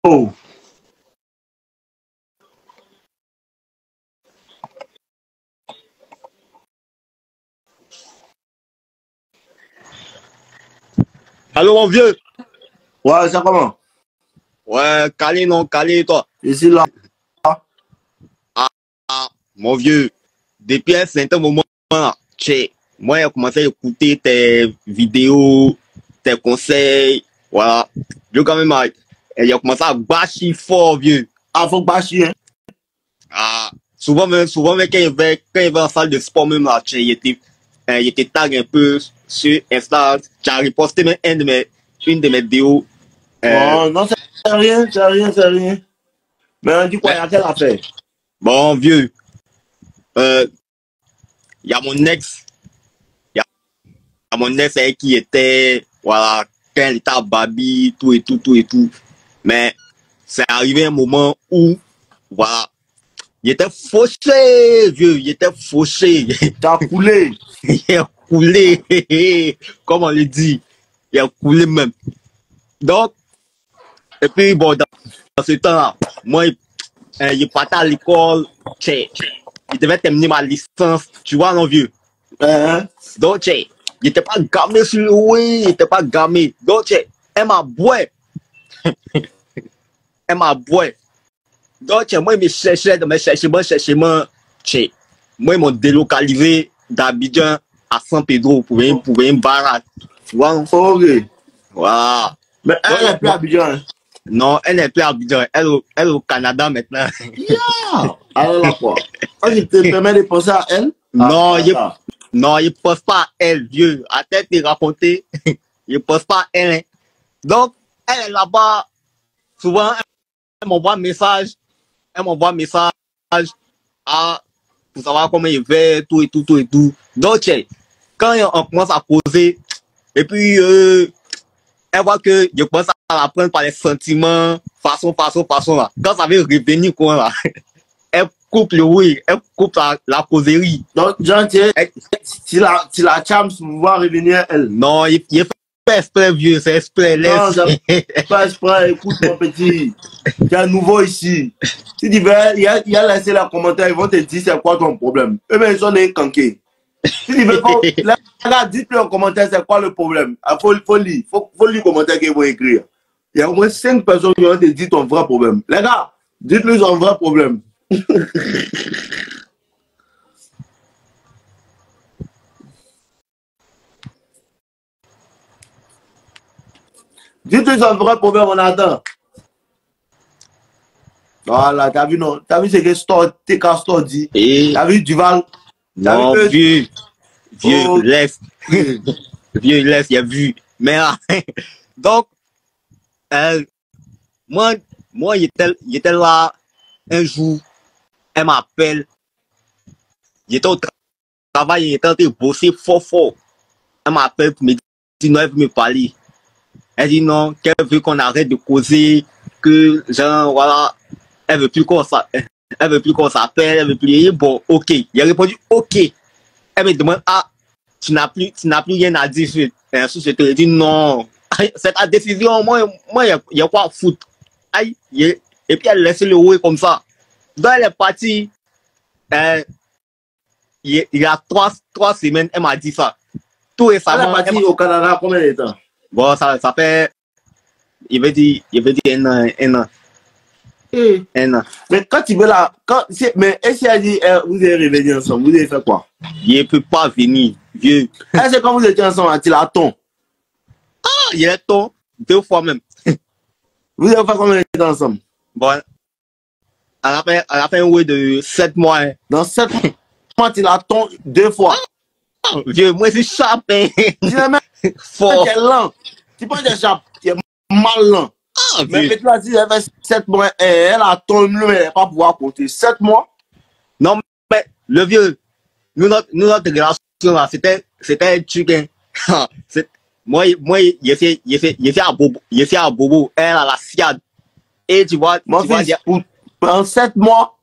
Oh. Allô, mon vieux? Ouais, ça comment? Ouais, calé, non, calé, toi. Ici, là. Mon vieux, depuis un certain moment, moi, j'ai commencé à écouter tes vidéos, tes conseils, voilà. Je, quand même, j'ai commencé à bâcher fort, vieux. Ah, faut bâcher, hein? Souvent, même, quand il va en salle de sport, même, là, il était tag un peu sur Insta. Tu as reposté même une de mes vidéos. Oh, non, c'est rien, c'est rien, c'est rien. Mais on dit quoi, il y a quelle affaire? Bon, vieux, il y a mon ex, à mon ex qui était, voilà, quand elle était à Babi, tout et tout, tout et tout. Mais c'est arrivé un moment où, voilà, il était fauché, vieux, il était fauché. T'as coulé. Il a coulé, comme on le dit, il a coulé même. Donc, et puis bon, dans ce temps-là, moi, il partait à l'école, il devait terminer ma licence, tu vois, non, vieux. Hein? Donc, il n'était pas gamé sur le oui, il n'était pas gamé. Donc, elle m'a boué. Elle m'a boué. Donc, moi, je me cherchais, moi, ils m'ont délocalisé d'Abidjan à San Pedro pour une baraque. Tu vois, non? Ok. Voilà. Mais elle n'est plus à Abidjan, hein? Non, elle n'est plus à Abidjan. Elle est au Canada maintenant. Yeah! Alors là, quoi? Quand je te permets de penser à elle? Non, non, il ne pense pas à elle, vieux. À tête de raconter, il ne pense pas à elle. Hein. Donc, elle est là-bas. Souvent, elle m'envoie un message. Elle m'envoie un message pour savoir comment il va, tout et tout, tout et tout. Donc, quand on commence à causer, et puis, elle voit que je commence à la prendre par les sentiments, façon, là. Quand ça veut revenir, quoi, là, elle coupe le oui, elle coupe la causerie. Donc, Jean, si la chance va revenir, elle. Non, il fait exprès, vieux, c'est exprès. Non, c'est pas exprès. Écoute, mon petit, tu es nouveau ici. Si tu veux, il y a laissé les commentaires, ils vont te dire c'est quoi ton problème. Eux-mêmes, ils sont des canqués. Si tu veux, là, dites-le en commentaire c'est quoi le problème. Il faut lire. Faut lire les commentaires qu'ils vont écrire. Il y a au moins 5 personnes qui vont te dire ton vrai problème. Les gars, dites-lui son vrai problème. Dites-lui son vrai problème, on attend. Voilà, t'as vu, non? T'as vu ce que TK Store dit? T'as vu Duval? Non, vieux, Oh. laisse. Vieux, laisse, il a vu. Mais, donc, moi, il était là un jour, elle m'appelle, il était au travail, il était en train de bosser fort, fort. Elle m'appelle pour me dire non, elle veut me parler. Elle dit non, qu'elle veut qu'on arrête de causer, que, genre, voilà, elle veut plus qu'on s'appelle, elle veut plus rien. Bon, ok. Il a répondu ok. Elle me demande, tu n'as plus rien à dire sur ce truc. Je dis non. C'est ta décision, moi, il y a quoi à foutre. Aïe, et puis elle laisse le rouer comme ça. Donc elle est partie, il y a 3 semaines, elle m'a dit ça. Tout récemment. Elle est partie au Canada combien de temps? Bon, ça fait, il veut dire un an. Un an. Mais quand tu veux là, mais est-ce qu'elle dit, vous avez revenu ensemble, vous avez fait quoi? Il ne peut pas venir, vieux. Est-ce que quand vous étiez ensemble, tu l'as ton? Il est ton, 2 fois même. Vous avez fait combien de temps ensemble? Bon, elle a fait un oui de 7 mois. Hein. Dans 7 mois, tu l'as ton 2 fois. Vieux, moi, c'est chapin. Tu l'as même fort. Tu es lent. Tu prends des chapes, tu es mal lent. Mais maintenant, si elle fait 7 mois, elle a ton mais elle va pas pouvoir compter. 7 mois? Non, mais le vieux, notre relation là, c'était un truc. Hein. Moi, il fait à Bobo, elle a la SIAD. Et tu vois, mon fils, en 7 mois,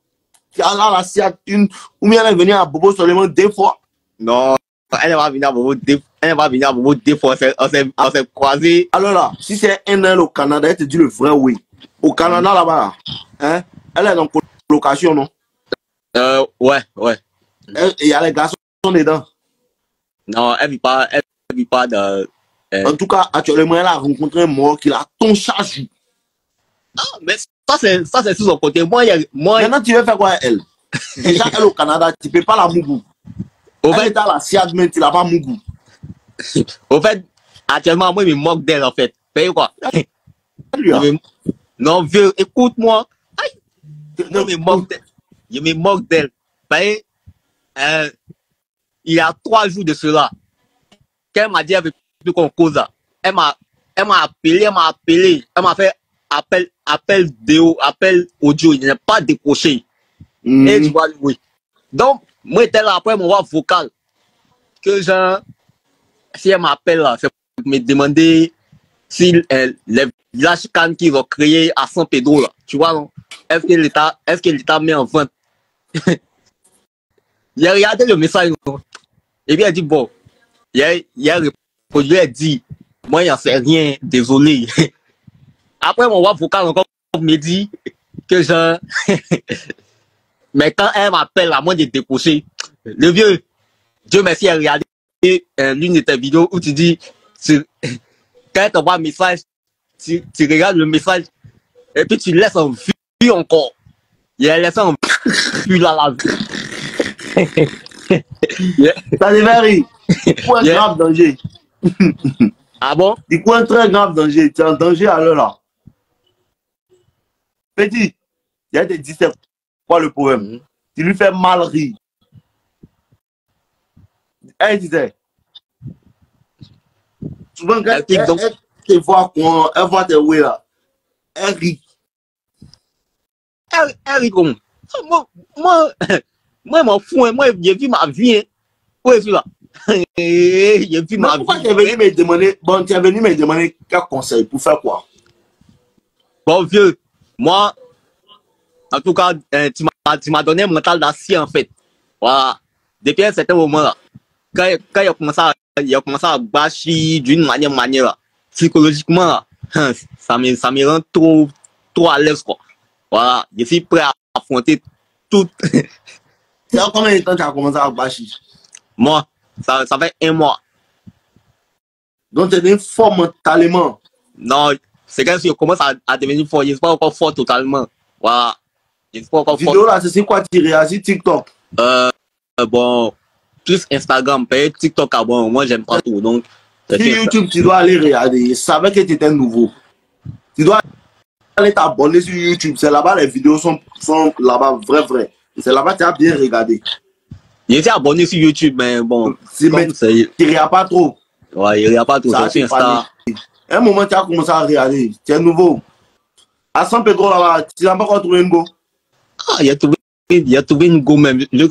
tu as la SIAD une, ou bien elle est venue à Bobo seulement 2 fois. Non, elle va venir à Bobo 2 fois, on s'est croisés. Alors là, si c'est un an au Canada, elle te dit le vrai oui. Au Canada, là-bas, hein, elle est en colocation, non? Ouais, ouais. Et il y a les garçons dedans. Non, elle vit pas de... En tout cas, actuellement, elle a rencontré un mort qui la ton charge. Ah, mais ça, c'est sur son côté. Maintenant, tu veux faire quoi, elle? Déjà, elle au Canada, tu ne peux pas la mougou. Elle est à la SIAD, mais tu ne l'as pas mougou. Au fait, actuellement, moi, je me moque d'elle, en fait. Paye quoi? Non, vieux, écoute-moi. Je me moque d'elle. Je me moque d'elle. Paye, il y a 3 jours de cela, qu'elle m'a dit, elle veut plus qu'on cause là. Elle m'a appelé, elle m'a fait appel audio, il n'est pas décroché. Et tu vois, oui. Donc, moi, j'étais là après mon voix vocal. Que genre, si elle m'appelle là, c'est pour me demander si les villages cannes qu'ils ont créés à San Pedro là, tu vois, non? Est-ce que l'État met en vente? Il a regardé le message, non? Et puis, elle dit, bon, il a répondu, elle dit, moi, il n'en sais rien, désolé. Après, mon voix vocal encore me dit que genre, mais quand elle m'appelle, à moins de décrocher, le vieux, Dieu merci, elle a regardé l'une de tes vidéos où tu dis, quand elle t'envoie un message, tu regardes le message, et puis tu laisses en vue encore. Il a laissé en vue là, la vue. Ça devait rire. Pour un grave danger. Ah bon? Du coup, un très grave danger. Tu es en danger à l'heure là. Petit, il a te dit c'est quoi le problème? Tu lui fais mal rire. Elle disait, souvent quand elle te voit quoi, elle voit tes ouais là, elle rit. Elle rit comme moi, m'en fous, moi, j'ai vu ma vie. Hein. Où est-ce là? J'ai vu ma vie. Pourquoi tu es venu me demander, bon, tu es venu me demander quel conseil pour faire quoi? Bon, vieux, moi, en tout cas, tu m'as donné un mental d'acier, en fait. Voilà. Depuis un certain moment, là, quand il a commencé à bâcher d'une manière, là, psychologiquement, là, ça me rend trop à l'aise, quoi. Voilà. Je suis prêt à affronter tout. C'est combien de temps tu as commencé à bâcher? Moi, ça fait 1 mois. Donc, tu es fort mentalement. Non, c'est quand je commence à devenir fort. Je ne suis pas encore fort totalement. Voilà. Je ne suis pas encore fort. Vidéo là, c'est quoi tu réagis TikTok? Bon, plus Instagram, peut-être TikTok, ah bon, moi j'aime pas tout. Donc, sur YouTube, tu dois aller regarder. Je savais que tu étais nouveau. Tu dois aller t'abonner sur YouTube. C'est là-bas, les vidéos sont là-bas, vrai. C'est là-bas que tu as bien regardé. J'étais abonné sur YouTube, mais bon. Tu ne regardes pas trop. Ouais, il n'y a pas trop. Ça, sur Insta. Un moment, tu as commencé à regarder. Tu es nouveau. À San Pedro, là-bas, tu n'as pas encore trouvé une go? Ah, il a trouvé une go même. Je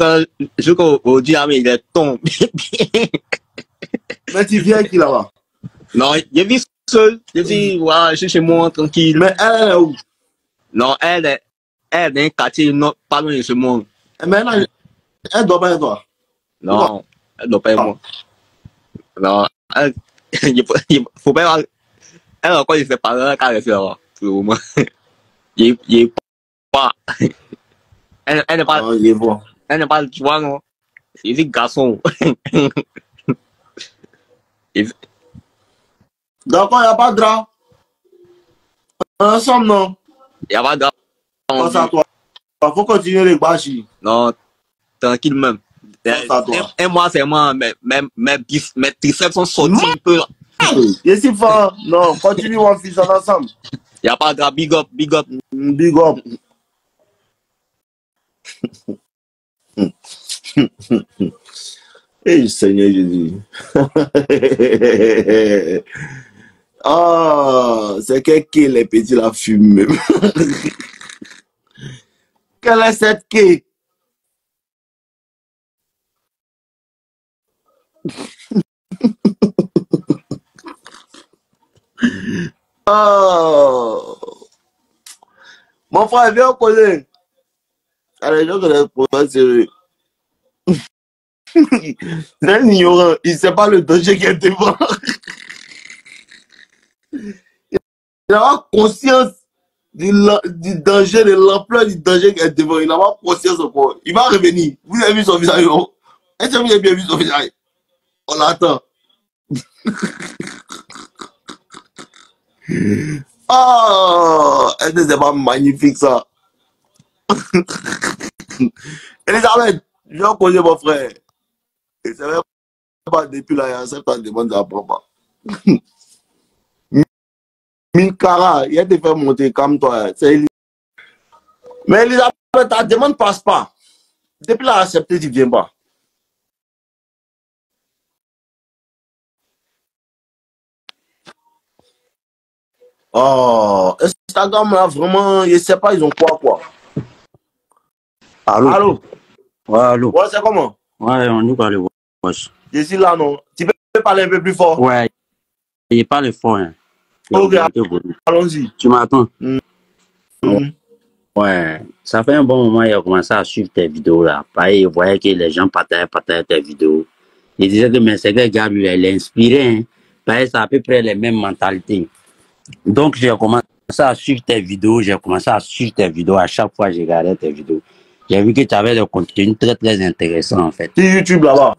crois aujourd'hui, il est tombé. Mais tu viens qui là-bas? Non, il vit seul. Il vit, voilà, je suis chez moi, tranquille. Mais elle est où? Non, elle est dans un quartier pas loin de ce monde. Mais elle doit pas être toi. Non, elle doit pas être moi. Non, il faut pas. Elle a encore ses parents quand elle est là-bas. Pour le moment. Il est pas. Elle n'est pas. Elle n'est pas, tu vois, non. C'est des garçons. D'accord, il n'y a pas de drap. Ensemble, non. Il n'y a pas de drap. Pense à toi. Il faut continuer les bâchis. Non, tranquille même. Un mois seulement, mes triceps sont sortis un peu. Et si fort, non, continue on fait ça ensemble. Il n'y a pas de drap, big up. Big up. Eh, Seigneur Jésus. Oh, c'est quelqu'un les petits la fume même. Quelle est cette quai? Oh. Mon frère, viens causer. Allez, je connais pour toi, sérieux. C'est un ignorant, il ne sait pas le danger qui est devant. Il a conscience du danger, de l'ampleur du danger qu'elle est devant. Il n'a pas conscience encore. Il va revenir. Vous avez vu son visage, non? Est-ce que vous avez bien vu son visage? On l'attend. Oh, c'est pas magnifique ça. Elisabeth, je vais poser mon frère. Et ça va pas depuis là, il y a 7 ans, demande à papa. Minkara, il a te fait monter comme toi. Mais Elisabeth, ta demande passe pas. Depuis là, accepté, tu ne viens pas. Oh, Instagram là, vraiment, je ne sais pas, ils ont quoi. Allô? Allô? Ouais, allô? Ouais, c'est comment? Ouais, on nous parle. Je suis là, non? Tu peux parler un peu plus fort? Ouais, il parle fort. Hein. Ok, allons-y. Tu m'attends? Mm. Ouais, ça fait un bon moment, il a commencé à suivre tes vidéos là. Pareil, il voyait que les gens partageaient tes vidéos. Il disait que mais c'est que le gars, lui, il est inspiré. Hein. Pareil, c'est à peu près les mêmes mentalités. Donc, j'ai commencé à suivre tes vidéos. À chaque fois, j'ai regardé tes vidéos. J'ai vu que tu avais des contenus très, très intéressants en fait. Sur YouTube là-bas?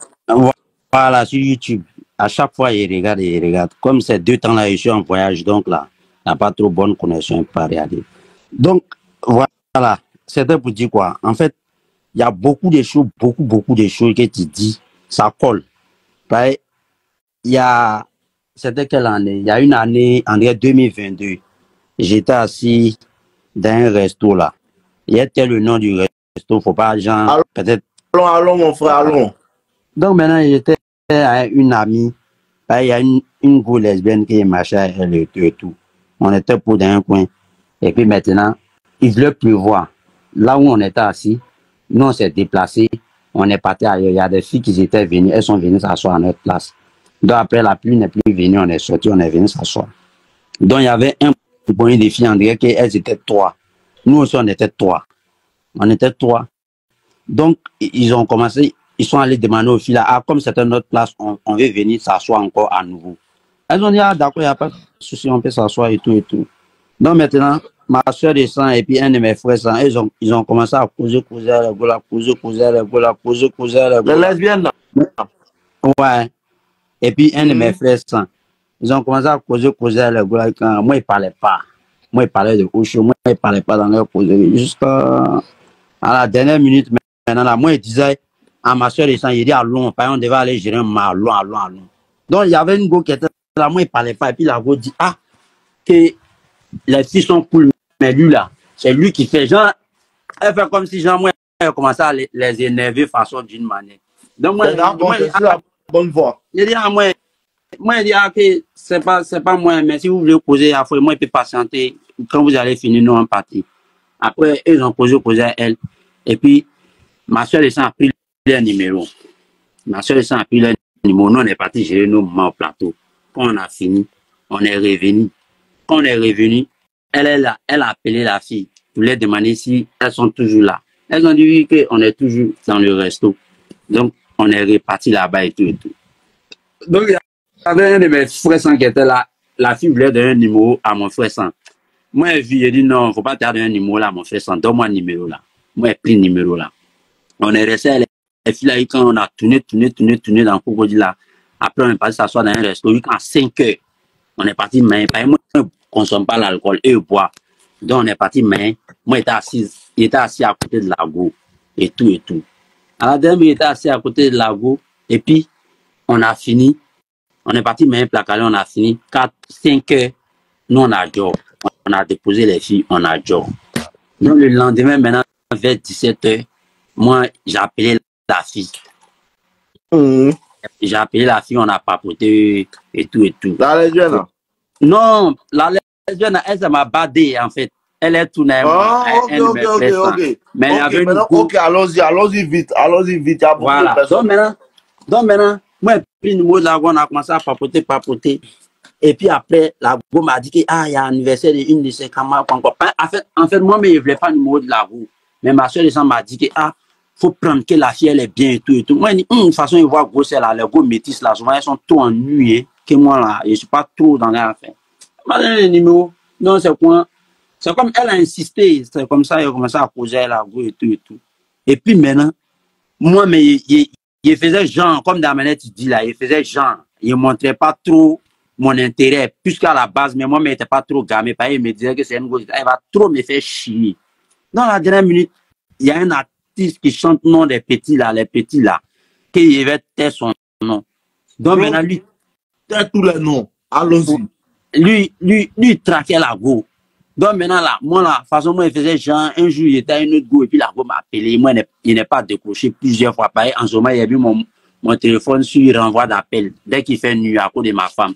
Voilà, sur YouTube. À chaque fois, il regarde. Comme ces 2 temps-là, je suis en voyage, donc là, il n'y a pas trop bonne connexion pour regarder. Donc, voilà, c'était pour dire quoi. En fait, il y a beaucoup de choses, beaucoup de choses que tu dis, ça colle. Il y a, c'était quelle année? Il y a une année, en 2022, j'étais assis dans un resto là. Il y a le nom du resto, faut pas, genre, peut-être. Allons, mon frère, allons. Donc maintenant, j'étais avec une amie. Il y a une go lesbienne qui est marchée et tout. On était pour dans un coin. Et puis maintenant, il voulait pleuvoir. Là où on était assis, nous on s'est déplacés. On est parti ailleurs. Il y a des filles qui étaient venues. Elles sont venues s'asseoir à notre place. Donc après, la pluie n'est plus venue. On est sorti, on est venu s'asseoir. Donc il y avait un point de filles, on dirait qu'elles étaient 3. Nous aussi, on était 3. On était 3. Donc, ils ont commencé, ils sont allés demander aux filles là, ah, comme c'était notre place, on veut venir s'asseoir encore à nouveau. Elles ont dit, ah, d'accord, il n'y a pas de souci, on peut s'asseoir et tout et tout. Donc maintenant, ma soeur descend et puis un de mes frères descend, ils ont commencé à causer Les lesbiennes là? Ouais. Et puis un de mes frères descend. Ils ont commencé à causer quand moi, ils ne parlaient pas. Moi, ils parlaient de Osho, moi, ils ne parlaient pas dans leur causerie. Jusqu'à la dernière minute, maintenant, là, moi, il disait à ma soeur descend, il dit allons, on devait aller gérer un mal, allons. Donc, il y avait une go qui était là, moi, il ne parlait pas. Et puis la go dit, ah, que les filles sont cool, mais lui là, c'est lui qui fait genre, elle fait comme si genre, moi, elle commençait à les énerver façon d'une manière. Donc, moi, c'est la bonne voie. Il dit à moi, il dit, ah, que c'est pas moi, mais si vous voulez causer, moi, il peut patienter. Quand vous allez finir, nous, en partie. Après, ils ont causé à elle. Et puis, ma soeur descend a pris leur numéro. Nous, on est parti gérer nos moments au plateau. Quand on a fini, on est revenu. Quand on est revenu, elle est là, elle a appelé la fille pour leur demander si elles sont toujours là. Elles ont dit qu'on est toujours dans le resto. Donc, on est reparti là-bas et tout et tout. Donc, il y avait un de mes frères qui était là. La fille voulait donner un numéro à mon frère sans. Moi, j'ai dit non, il ne faut pas te donner un numéro là à mon frère sans. Donne-moi un numéro là. Moi, j'ai pris le numéro là. On est resté les filles là, quand on a tourné dans le crocodile là. Après, on est parti s'asseoir dans un resto. À 5 heures, on est parti main. Moi, je ne consomme pas l'alcool et je bois. Donc, on est parti main. Moi, il était assis à côté de la go. Et tout. À la dernière, il était assis à côté de la go. Et puis, on a fini. On est parti main placardé, on a fini. 5 heures, nous, on a job. On a déposé les filles, on a job. Donc, le lendemain, maintenant, vers 17 heures, moi, j'ai appelé la fille. J'ai appelé la fille, on a papoté et tout. La lesbienne? Non, la lesbienne, elle, ça m'a badé, en fait. Elle est tout naïve. Ok. Mais il y avait une ok, allons-y vite. Voilà. Donc maintenant, moi, puis nous, là, on a commencé à papoter. Et puis après, la go m'a dit qu'il y a l'anniversaire d'une de ses camarades. En fait, moi, mais je ne voulais pas le numéro de la go. Mais ma soeur m'a dit qu'il faut prendre que la fille, elle est bien et tout. Moi, je dis, de toute façon, ils voient gros, c'est là, les gros métis là, souvent, ils sont tout ennuyés que moi là. Je ne suis pas trop dans l'affaire. Je m'a donné le numéro. Non, c'est quoi? C'est comme elle a insisté, c'est comme ça, il a commencé à causer la go et tout et tout. Et puis maintenant, moi, mais il faisait genre, comme Damenet tu dis là, il faisait genre, il ne montrait pas trop mon intérêt, puisqu'à la base, mais moi, mais il n'était pas trop gamé, parce qu'il me disait que c'est une go, elle va trop me faire chier. Dans la dernière minute, il y a un artiste qui chante le nom des petits là, les petits là, qui va taire son nom. Donc maintenant, lui, tais tous les noms. Allons-y. lui, il traquait la go. Donc maintenant, là, moi, là, de toute façon, moi, il faisait genre, un jour, il était à une autre go, et puis la go m'a appelé. Moi, il n'est pas décroché plusieurs fois. Pareil, en ce moment, il a vu mon téléphone sur renvoi d'appel, dès qu'il fait nuit à cause de ma femme.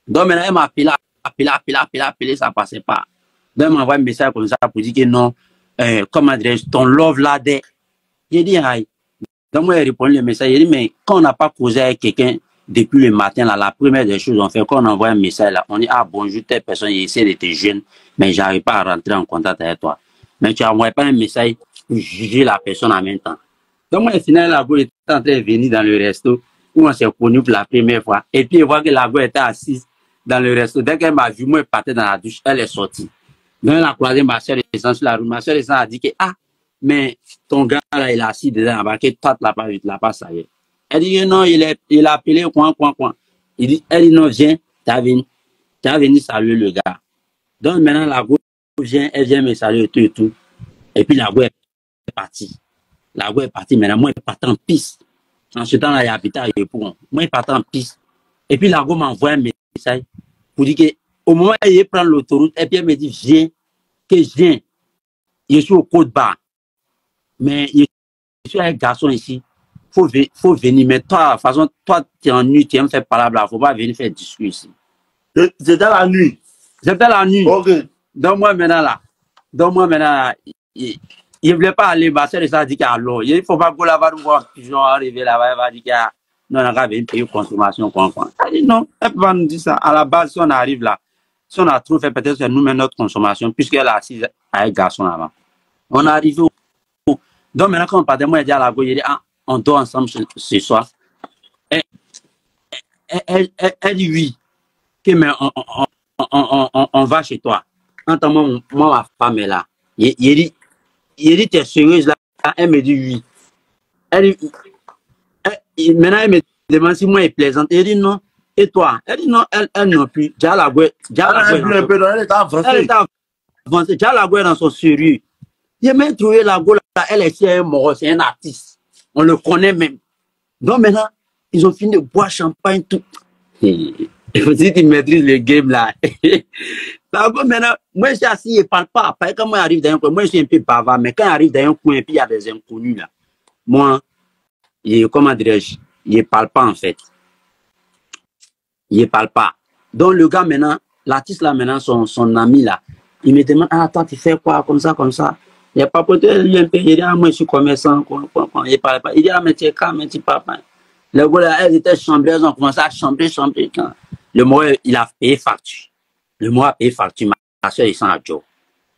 Donc maintenant, elle m'a appelé, ça passait pas. Donc, elle m'a envoyé un message comme ça pour dire que non, comment dirais-je, ton love là, j'ai dit, aïe. Donc, moi, il répondu le message, il dit, mais quand on n'a pas causé avec quelqu'un depuis le matin, là, la première des choses, on fait, quand on envoie un message, là, on dit, ah, bonjour, telle personne, il essaie de te jeune, mais j'arrive pas à rentrer en contact avec toi. Mais tu n'envoies pas un message pour juger la personne en même temps. Donc, moi, au final, la go était en train de venir dans le resto où on s'est connu pour la première fois. Et puis, il voit que la go était assise dans le resto. Dès qu'elle m'a vu, moi, elle partait dans la douche, elle est sortie. Donc, elle a croisé ma soeur descend sur la rue. Ma soeur descend a dit que, ah, mais ton gars, là, il est assis dedans, là-bas, que toi, tu l'as pas vu, tu l'as pas, ça y est. Elle dit que non, il a appelé, coin. Elle dit non, viens, t'as venu saluer le gars. Donc, maintenant, la go vient, elle vient me saluer et tout. Et puis, la go est partie. La go est partie. Maintenant, moi, je partais en piste. En ce temps-là, il y a habitat et pour moi, je partais en piste. Et puis, la go m'envoie un message pour dire que, au moment où il prend l'autoroute, et puis elle me dit, viens, je suis au Côte-Barre. Mais je suis un garçon ici. Faut venir. Mais toi, de toute façon, toi, tu es en nuit, tu aimes faire parler, il ne faut pas venir faire discours ici. C'était la nuit. C'était la nuit. Ok. Donc, moi, maintenant, là, il ne voulait pas aller. Ma soeur, ça a dit qu'alors, il ne faut pas go là-bas, nous voir, toujours arriver là-bas, elle va dire que non, on a une payer consommation, quoi. Elle dit non, elle peut pas nous dire ça. À la base, si on arrive là, si on a trop fait, peut-être que nous, notre consommation, puisqu'elle est assise avec un garçon là-bas. On est arrivé au. Donc, maintenant, quand on partait, moi, elle dit à la go, il dit, ah, on dort ensemble ce soir. Elle dit oui, que, mais on va chez toi. Quand moi, ma femme est là. Il dit, t'es sérieuse là? Elle me dit oui. Maintenant, elle me demande si moi, elle plaisante. Elle dit non. Et toi? Elle dit non, elle non plus. Elle était avancée. La go est dans son sérieux. J'ai même trouvé la go là, elle est un mort, c'est un artiste. On le connaît même. Donc maintenant, ils ont fini de boire champagne, tout. Il faut dire qu'ils maîtrisent le game là. La go maintenant, moi je suis assis, je ne parle pas. Parce que quand moi j'arrive dans un coin, moi je suis un peu bavard, mais quand j'arrive dans un coin et puis il y a des inconnus là, moi, comment dirais-je, je ne parle pas en fait. Je ne parle pas. Donc le gars maintenant, l'artiste là maintenant, son ami là, il me demande, ah toi tu fais quoi, comme ça. Il n'y a pas peut-être lui un peu, il dit, ah moi je suis commerçant, il parle pas. Il dit, ah mais tu es calme, mais tu parles pas. Le gars là, elles étaient chambrées, elles ont commencé à chambrer. Le mot, il a payé facture. Le mot a payé facture, ma soeur est sans job.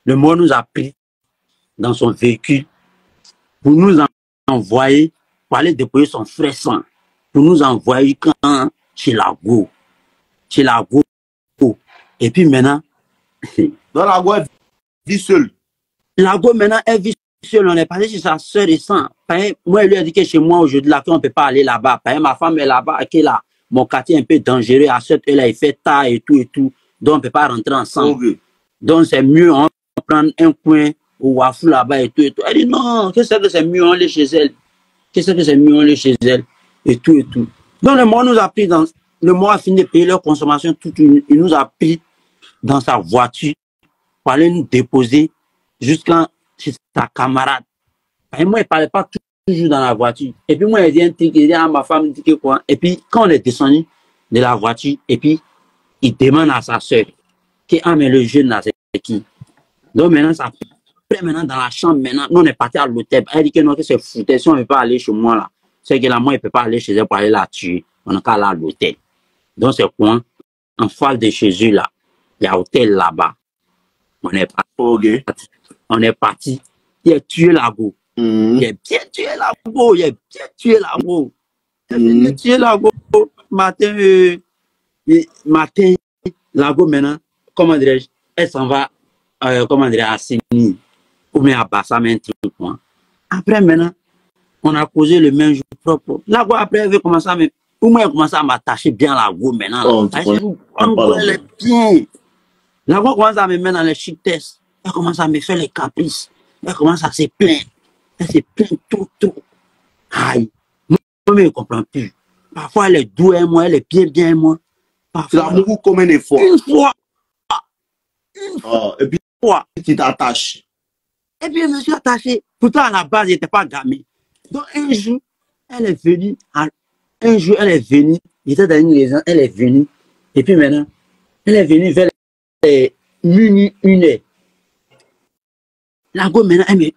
Le mot nous a pris dans son véhicule pour nous envoyer, pour aller déposer son frère sang, pour nous envoyer chez la go. Et puis maintenant, dans la go, elle vit seule. La go maintenant, elle vit seule. On est passé chez sa soeur et sang. Moi, elle lui a dit que chez moi, aujourd'hui, là, qu'on ne peut pas aller là-bas. Ma femme est là-bas, qui est là. Mon quartier est un peu dangereux. À cette heure-là, il fait tard et tout. Donc, on ne peut pas rentrer ensemble. Okay. Donc, c'est mieux, on prend un coin au Wafou là-bas et tout. Elle dit non, qu'est-ce que c'est mieux, on est chez elle. Et tout. Donc, le mois nous a pris dans. Le mois a fini de payer leur consommation. Il nous a pris dans sa voiture pour aller nous déposer jusqu'à chez sa camarade. Et moi, il ne parlait pas toujours dans la voiture. Et puis, moi, il dit un truc, il dit à ma femme, il dit que quoi. Et puis, quand on est descendu de la voiture, et puis, il demande à sa soeur, mais le jeune là, c'est qui? Donc, maintenant, ça fait maintenant dans la chambre, maintenant, nous, on est parti à l'hôtel. Elle dit que non, que c'est foutu. Si on ne veut pas aller chez moi, là, c'est que là, moi, il ne peut pas aller chez elle pour aller la tuer. On est qu'à aller à l'hôtel. Donc, c'est quoi? En face de chez eux, là, il y a un hôtel là-bas. On est parti. Okay. On est parti. Il a tué la go. Il a bien tué la go. Il a bien tué la go. Matin, la go maintenant, comment dirais-je, elle s'en va comment dire, à Séni, ou bien à Bassam, un truc. Quoi. Après, maintenant, on a causé le même jour propre. La go, après, elle veut commencer à me. Au moins, elle commence à m'attacher bien la go maintenant. Oh, Elle est bien. La go commence à me mettre dans les chic tests. Elle commence à me faire les caprices. Elle commence à se plaindre. Elle se plaint trop. Aïe. Moi, je ne comprends plus. Parfois, elle est douée à moi, elle est bien à moi. C'est l'amour combien de fois? Une fois. Et puis, tu t'attaches. Et puis, je me suis attaché. Pourtant, à la base, il n'était pas gamin. Donc, un jour, elle est venue. J'étais dans une maison, elle est venue. Et puis maintenant, elle est venue vers minuit, 1h. La go, maintenant, elle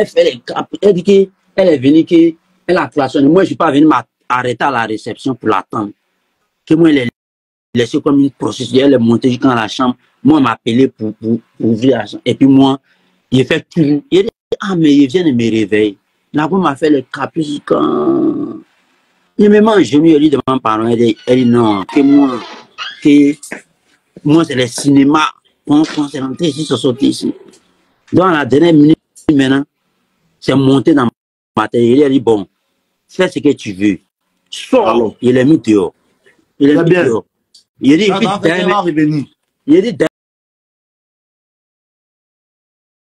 fait les capes. Elle dit qu'elle est venue, qu'elle a klaxonné. Moi, je ne suis pas venu m'arrêter à la réception pour l'attendre. Que moi, elle est laissée comme une procédure. Elle est montée jusqu'à la chambre. Moi, elle m'a appelé pour ouvrir la chambre. Et puis moi, il fait tout. Il dit, ah, mais il vient de me réveiller. La go m'a fait les caprices quand. Il me met en genou, il dit devant mes parents. Elle dit non, que moi, c'est le cinéma. On s'est rentré ici, se sorti ici. Dans la dernière minute, maintenant, c'est monté dans ma tête. Il a dit, bon, fais ce que tu veux. Sors. Il est mis dehors. Il est mis dehors. Il a dit,